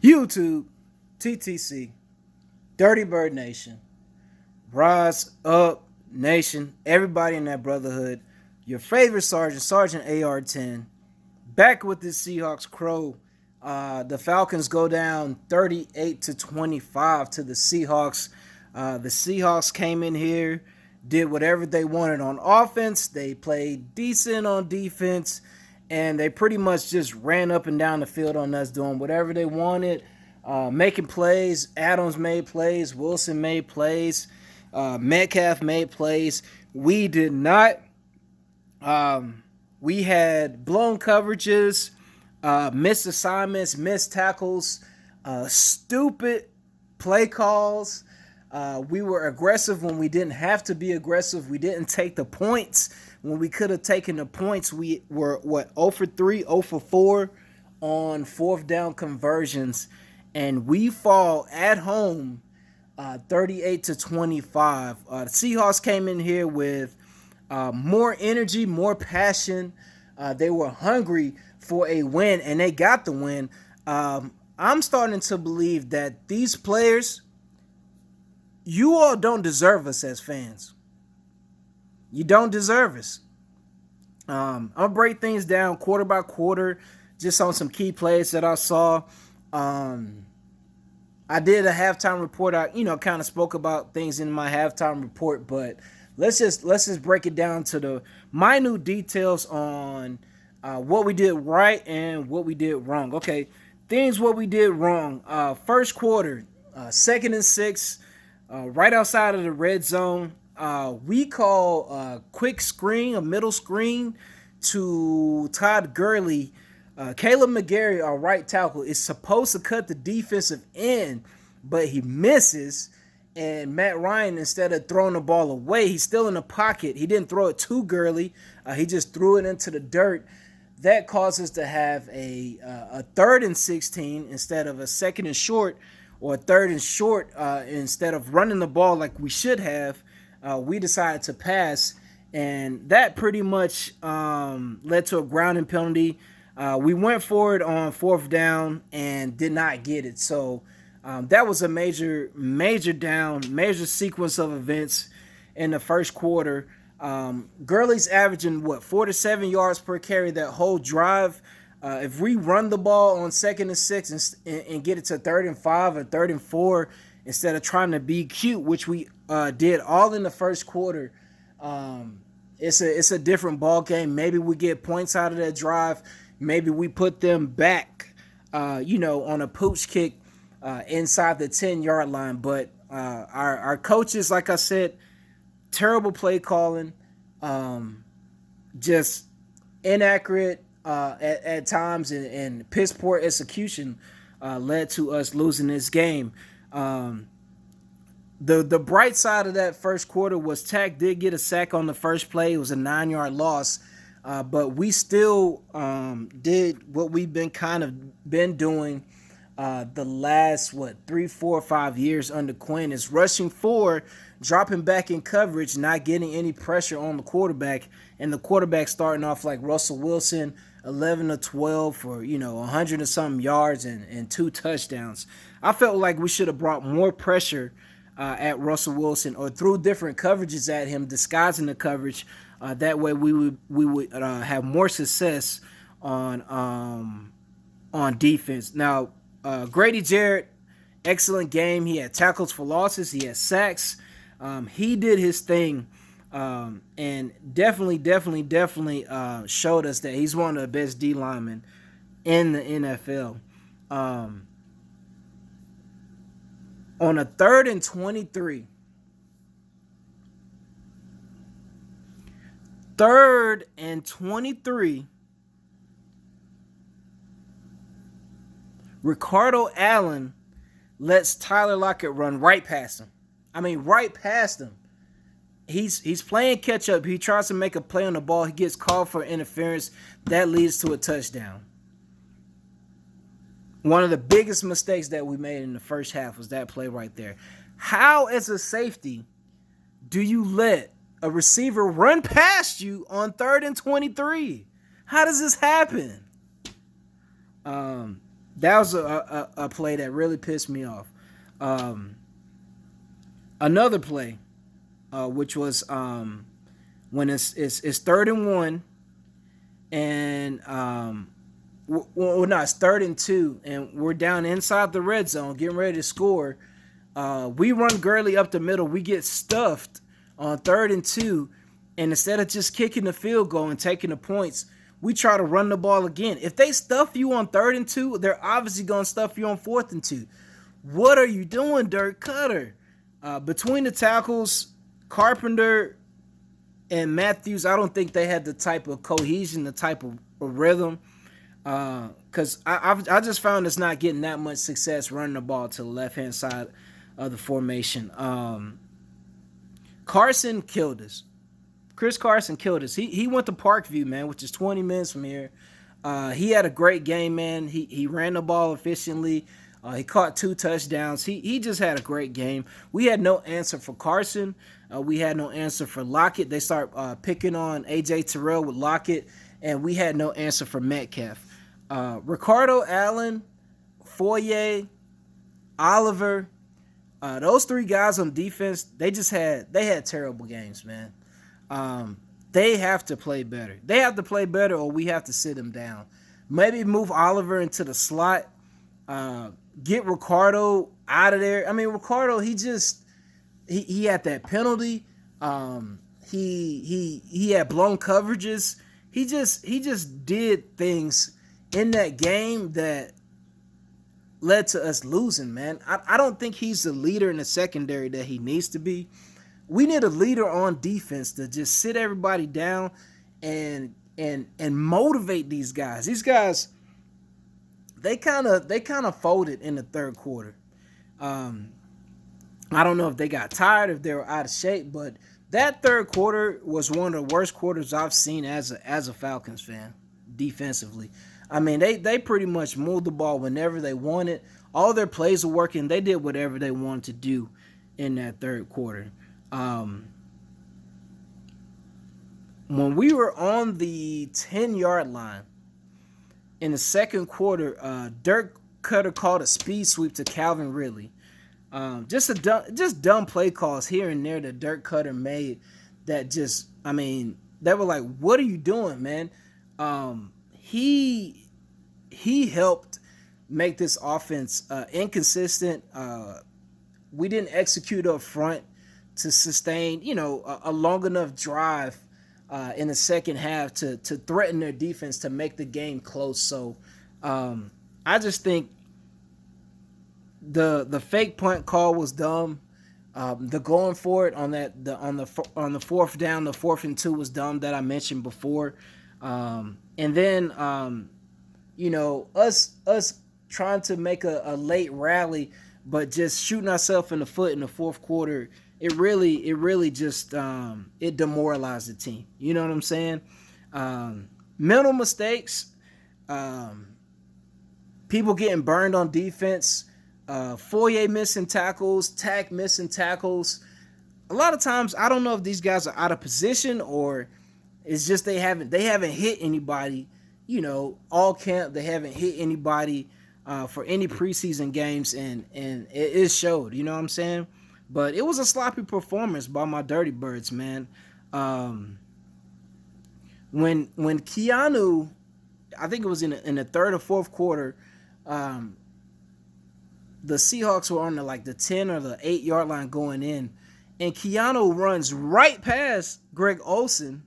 YouTube, TTC, Dirty Bird Nation, Rise Up Nation, everybody in that brotherhood, your favorite sergeant, Sergeant AR-10, back with this Seahawks crow. The Falcons go down 38-25 to the Seahawks. The Seahawks came in here, did whatever they wanted on offense. They played decent on defense, and they pretty much just ran up and down the field on us, doing whatever they wanted, making plays. Adams made plays. Wilson made plays. Metcalf made plays. We did not. We had blown coverages, missed assignments, missed tackles, stupid play calls. We were aggressive when we didn't have to be aggressive. We didn't take the points when we could have taken the points. We were, 0 for 3, 0 for 4 on fourth down conversions. And we fall at home 38-25. The Seahawks came in here with more energy, more passion. They were hungry for a win, and they got the win. I'm starting to believe that these players, you all don't deserve us as fans. You don't deserve us. I'll break things down quarter by quarter, just on some key plays that I saw. I did a halftime report. I, kind of spoke about things in my halftime report, but let's just break it down to the minute details on what we did right and what we did wrong. Okay, things what we did wrong. First quarter, 2nd and 6, right outside of the red zone. We call a quick screen, a middle screen to Todd Gurley. Caleb McGarry, our right tackle, is supposed to cut the defensive end, but he misses. And Matt Ryan, instead of throwing the ball away, he's still in the pocket. He didn't throw it to Gurley. He just threw it into the dirt. That caused us to have a 3rd and 16 instead of a 2nd and short, or a 3rd and short instead of running the ball like we should have. We decided to pass, and that pretty much led to a grounding penalty. We went for it on 4th down and did not get it. So that was a major sequence of events in the first quarter. Gurley's averaging 4 to 7 yards per carry that whole drive. If we run the ball on 2nd and 6 and get it to 3rd and 5 or 3rd and 4 instead of trying to be cute, which we did all in the first quarter, it's a different ball game. Maybe we get points out of that drive. Maybe we put them back, on a pooch kick inside the 10-yard line. But our coaches, like I said, terrible play calling, just inaccurate at times, and piss poor execution led to us losing this game. The bright side of that first quarter was Tack did get a sack on the first play. It was a 9-yard loss. But we still did what we've been doing the last 3, 4, 5 years under Quinn, is rushing forward, dropping back in coverage, not getting any pressure on the quarterback, and the quarterback starting off like Russell Wilson, 11-12 for 100 and something yards and 2 touchdowns. I felt like we should have brought more pressure at Russell Wilson, or threw different coverages at him, disguising the coverage. That way we would have more success on defense. Now, Grady Jarrett, excellent game. He had tackles for losses. He had sacks. He did his thing, and definitely showed us that he's one of the best D linemen in the NFL. On a 3rd and 23. 3rd and 23. Ricardo Allen lets Tyler Lockett run right past him. Right past him. He's playing catch up. He tries to make a play on the ball. He gets called for interference. That leads to a touchdown. One of the biggest mistakes that we made in the first half was that play right there. How, as a safety, do you let a receiver run past you on 3rd and 23? How does this happen? That was a play that really pissed me off. Um, Another play, which was when it's 3rd and 1, and well, no, it's 3rd and 2, and we're down inside the red zone, getting ready to score. We run Gurley up the middle. We get stuffed on 3rd and 2, and instead of just kicking the field goal and taking the points, we try to run the ball again. If they stuff you on 3rd and 2, they're obviously going to stuff you on 4th and 2. What are you doing, Dirk Cutter? Between the tackles, Carpenter and Matthews, I don't think they had the type of cohesion, the type of rhythm. Because I just found it's not getting that much success running the ball to the left-hand side of the formation. Carson killed us. Chris Carson killed us. He went to Parkview, man, which is 20 minutes from here. He had a great game, man. He ran the ball efficiently. He caught 2 touchdowns. He just had a great game. We had no answer for Carson. We had no answer for Lockett. They start picking on A.J. Terrell with Lockett, and we had no answer for Metcalf. Ricardo Allen, Foye, Oliver, those 3 guys on defense, they had terrible games, man. They have to play better. They have to play better, or we have to sit them down. Maybe move Oliver into the slot. Get Ricardo out of there. I mean, Ricardo, he had that penalty. He had blown coverages. He just did things in that game that led to us losing, man. I don't think he's the leader in the secondary that he needs to be. We need a leader on defense to just sit everybody down and motivate these guys. These guys, they kind of folded in the 3rd quarter. I don't know if they got tired, if they were out of shape, but that 3rd quarter was one of the worst quarters I've seen as a Falcons fan defensively. I mean, they pretty much moved the ball whenever they wanted. All their plays were working. They did whatever they wanted to do in that 3rd quarter. When we were on the 10-yard line in the 2nd quarter, Dirk Cutter called a speed sweep to Calvin Ridley. Just dumb play calls here and there that Dirk Cutter made that just, I mean, they were like, what are you doing, man? He helped make this offense inconsistent. We didn't execute up front to sustain, a long enough drive in the second half to threaten their defense to make the game close. So I just think the fake punt call was dumb. The going for it on the 4th down, the 4th and 2 was dumb that I mentioned before. And then us trying to make a late rally, but just shooting ourselves in the foot in the 4th quarter. It really just it demoralized the team. You know what I'm saying? Mental mistakes, people getting burned on defense, Foye missing tackles, Tack missing tackles. A lot of times, I don't know if these guys are out of position or it's just they haven't hit anybody. All camp they haven't hit anybody for any preseason games, and it showed. You know what I'm saying? But it was a sloppy performance by my Dirty Birds, man. When Keanu, I think it was in the 3rd or 4th quarter, the Seahawks were on the 10 or the 8-yard line going in, and Keanu runs right past Greg Olsen,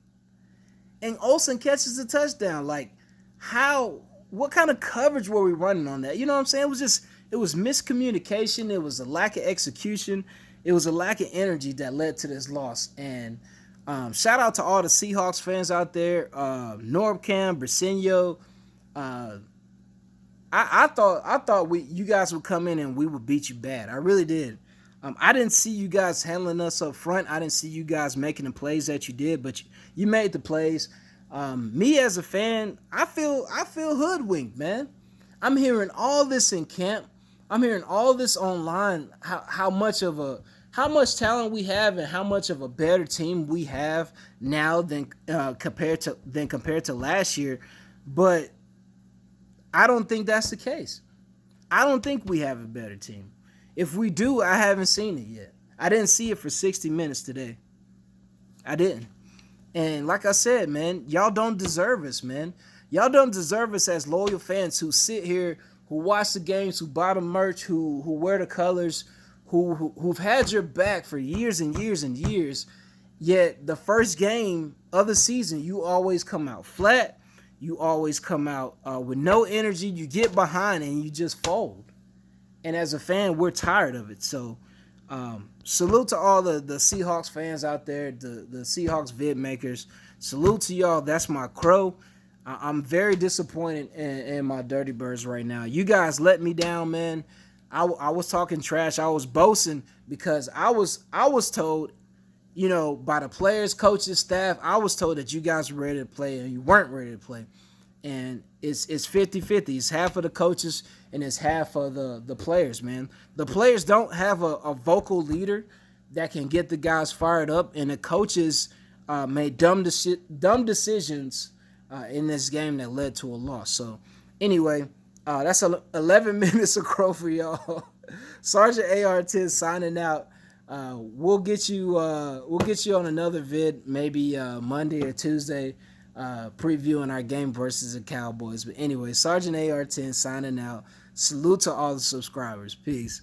and Olsen catches the touchdown. What kind of coverage were we running on that? You know what I'm saying? It was miscommunication. It was a lack of execution. It was a lack of energy that led to this loss. And shout out to all the Seahawks fans out there. Norbcam, Briseño. I thought you guys would come in and we would beat you bad. I really did. I didn't see you guys handling us up front. I didn't see you guys making the plays that you did, but you made the plays. Me as a fan, I feel hoodwinked, man. I'm hearing all this in camp. I'm hearing all this online. How much talent we have and how much of a better team we have now than compared to last year. But I don't think that's the case. I don't think we have a better team. If we do, I haven't seen it yet. I didn't see it for 60 minutes today. I didn't. And like I said, man, y'all don't deserve us, man. Y'all don't deserve us as loyal fans who sit here, who watch the games, who buy the merch, who wear the colors, who've had your back for years and years and years. Yet the first game of the season, you always come out flat. You always come out with no energy. You get behind and you just fold. And as a fan, we're tired of it. So salute to all the Seahawks fans out there, the Seahawks vid makers. Salute to y'all. That's my crow. I'm very disappointed in my Dirty Birds right now. You guys let me down, man. I was talking trash. I was boasting because I was told, by the players, coaches, staff, I was told that you guys were ready to play and you weren't ready to play. And it's 50-50. It's half of the coaches and it's half of the players, man. The players don't have a vocal leader that can get the guys fired up, and the coaches made dumb decisions in this game that led to a loss. So anyway, that's 11 minutes of crow for y'all. Sergeant AR10 signing out. We'll get you on another vid, maybe Monday or Tuesday, previewing our game versus the Cowboys. But anyway, Sergeant AR10 signing out. Salute to all the subscribers. Peace.